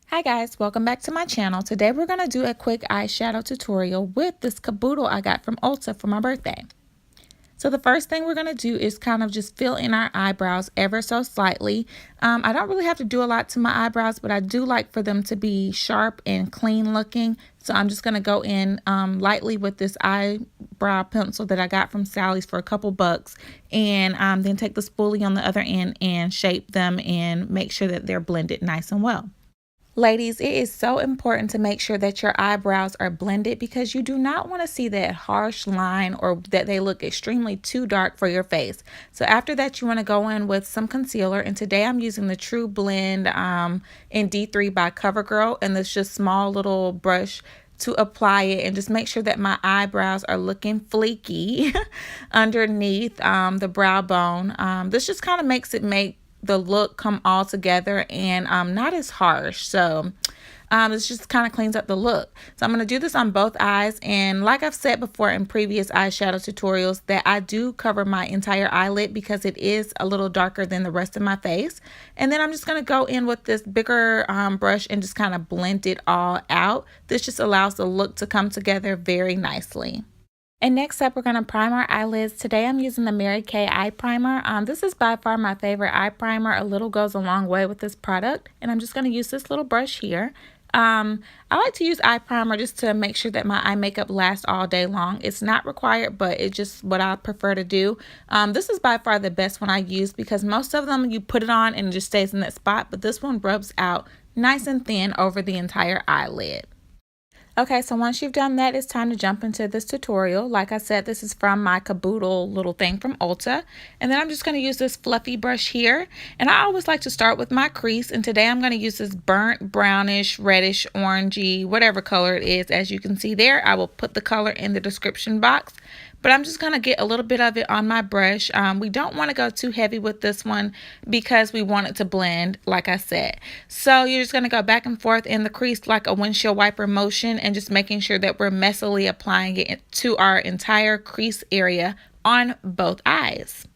Hi guys, welcome back to my channel. Today we're going to do a quick eyeshadow tutorial with this Caboodle I got from Ulta for my birthday. So the first thing we're going to do is kind of just fill in our eyebrows ever so slightly. I don't really have to do a lot to my eyebrows, but I do like for them to be sharp and clean looking. So I'm just going to go in lightly with this eyebrow pencil that I got from Sally's for a couple bucks. And then take the spoolie on the other end and shape them and make sure that they're blended nice and well. Ladies, it is so important to make sure that your eyebrows are blended because you do not want to see that harsh line or that they look extremely too dark for your face. So after that, you want to go in with some concealer. And today I'm using the True Blend in D3 by CoverGirl. And this just small little brush to apply it and just make sure that my eyebrows are looking fleeky underneath the brow bone. This just kind of makes it make the look come all together and not as harsh. So this just kind of cleans up the look. So I'm going to do this on both eyes, and like I've said before in previous eyeshadow tutorials, that I do cover my entire eyelid because it is a little darker than the rest of my face. And then I'm just going to go in with this bigger brush and just kind of blend it all out. This just allows the look to come together very nicely. And next up, we're going to prime our eyelids. Today, I'm using the Mary Kay eye primer. This is by far my favorite eye primer. A little goes a long way with this product. And I'm just going to use this little brush here. I like to use eye primer just to make sure that my eye makeup lasts all day long. It's not required, but it's just what I prefer to do. This is by far the best one I use because most of them you put it on and it just stays in that spot. But this one rubs out nice and thin over the entire eyelid. Okay, so once you've done that, it's time to jump into this tutorial. Like I said, this is from my Caboodle little thing from Ulta. And then I'm just going to use this fluffy brush here. And I always like to start with my crease. And today I'm going to use this burnt brownish, reddish, orangey, whatever color it is. As you can see there, I will put the color in the description box. But I'm just going to get a little bit of it on my brush. We don't want to go too heavy with this one because we want it to blend, like I said. So you're just going to go back and forth in the crease like a windshield wiper motion and just making sure that we're messily applying it to our entire crease area on both eyes.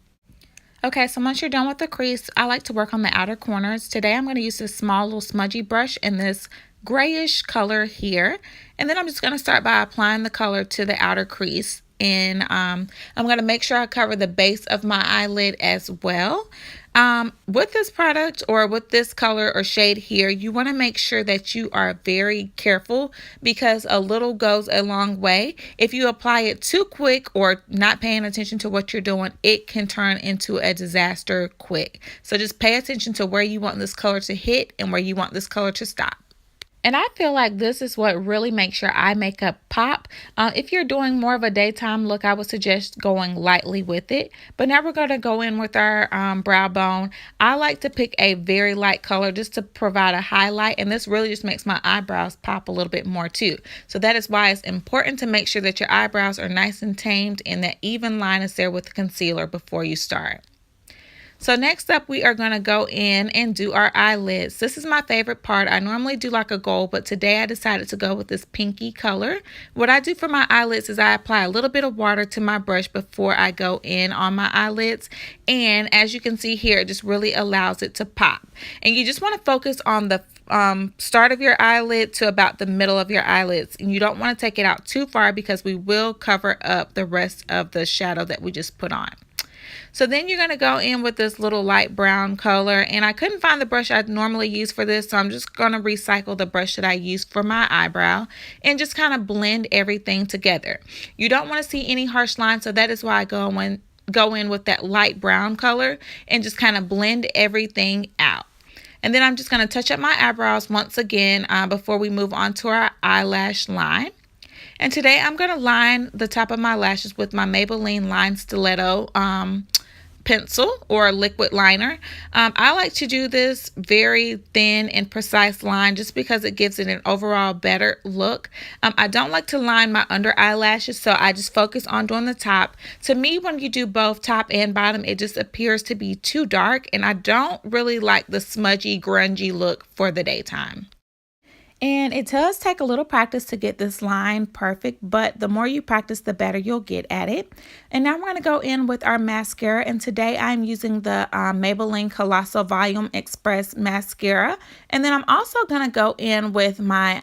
Okay, so once you're done with the crease, I like to work on the outer corners. Today I'm going to use this small little smudgy brush in this grayish color here. And then I'm just going to start by applying the color to the outer crease. And I'm going to make sure I cover the base of my eyelid as well. With this product or with this color or shade here, you want to make sure that you are very careful because a little goes a long way. If you apply it too quick or not paying attention to what you're doing, it can turn into a disaster quick. So just pay attention to where you want this color to hit and where you want this color to stop. And I feel like this is what really makes your eye makeup pop. If you're doing more of a daytime look, I would suggest going lightly with it. But now we're going to go in with our brow bone. I like to pick a very light color just to provide a highlight. And this really just makes my eyebrows pop a little bit more too. So that is why it's important to make sure that your eyebrows are nice and tamed and that even line is there with the concealer before you start. So next up, we are going to go in and do our eyelids. This is my favorite part. I normally do like a gold, but today I decided to go with this pinky color. What I do for my eyelids is I apply a little bit of water to my brush before I go in on my eyelids. And as you can see here, it just really allows it to pop. And you just want to focus on the start of your eyelid to about the middle of your eyelids. And you don't want to take it out too far because we will cover up the rest of the shadow that we just put on. So then you're going to go in with this little light brown color, and I couldn't find the brush I normally use for this, so I'm just going to recycle the brush that I used for my eyebrow and just kind of blend everything together. You don't want to see any harsh lines, so that is why I go in with that light brown color and just kind of blend everything out. And then I'm just going to touch up my eyebrows once again before we move on to our eyelash line. And today I'm going to line the top of my lashes with my Maybelline Line Stiletto pencil or liquid liner. I like to do this very thin and precise line just because it gives it an overall better look. I don't like to line my under eyelashes, so I just focus on doing the top. To me, when you do both top and bottom, it just appears to be too dark, and I don't really like the smudgy, grungy look for the daytime. And it does take a little practice to get this line perfect, but the more you practice, the better you'll get at it. And now we're going to go in with our mascara. And today I'm using the Maybelline Colossal Volume Express Mascara. And then I'm also going to go in with my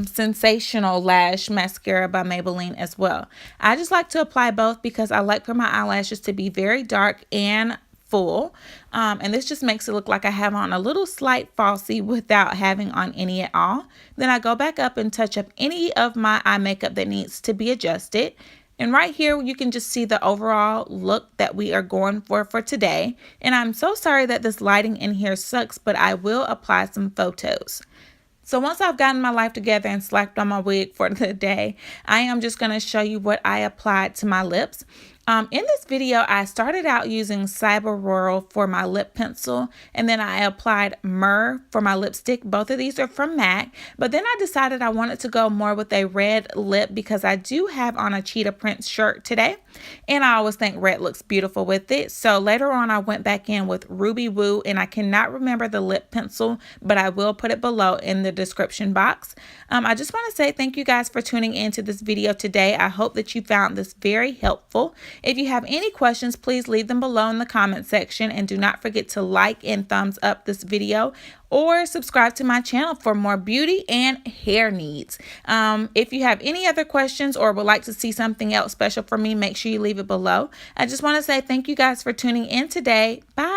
Sensational Lash Mascara by Maybelline as well. I just like to apply both because I like for my eyelashes to be very dark and full, and this just makes it look like I have on a little slight falsie without having on any at all. Then I go back up and touch up any of my eye makeup that needs to be adjusted. And right here you can just see the overall look that we are going for today. And I'm so sorry that this lighting in here sucks, but I will apply some photos. So once I've gotten my life together and slapped on my wig for the day, I am just going to show you what I applied to my lips. In this video, I started out using Cyberworld for my lip pencil, and then I applied Mehr for my lipstick. Both of these are from MAC, but then I decided I wanted to go more with a red lip because I do have on a cheetah print shirt today, and I always think red looks beautiful with it. So later on, I went back in with Ruby Woo, and I cannot remember the lip pencil, but I will put it below in the description box. I just want to say thank you guys for tuning into this video today. I hope that you found this very helpful. If you have any questions, please leave them below in the comment section, and do not forget to like and thumbs up this video or subscribe to my channel for more beauty and hair needs. If you have any other questions or would like to see something else special for me, make sure you leave it below. I just want to say thank you guys for tuning in today. Bye.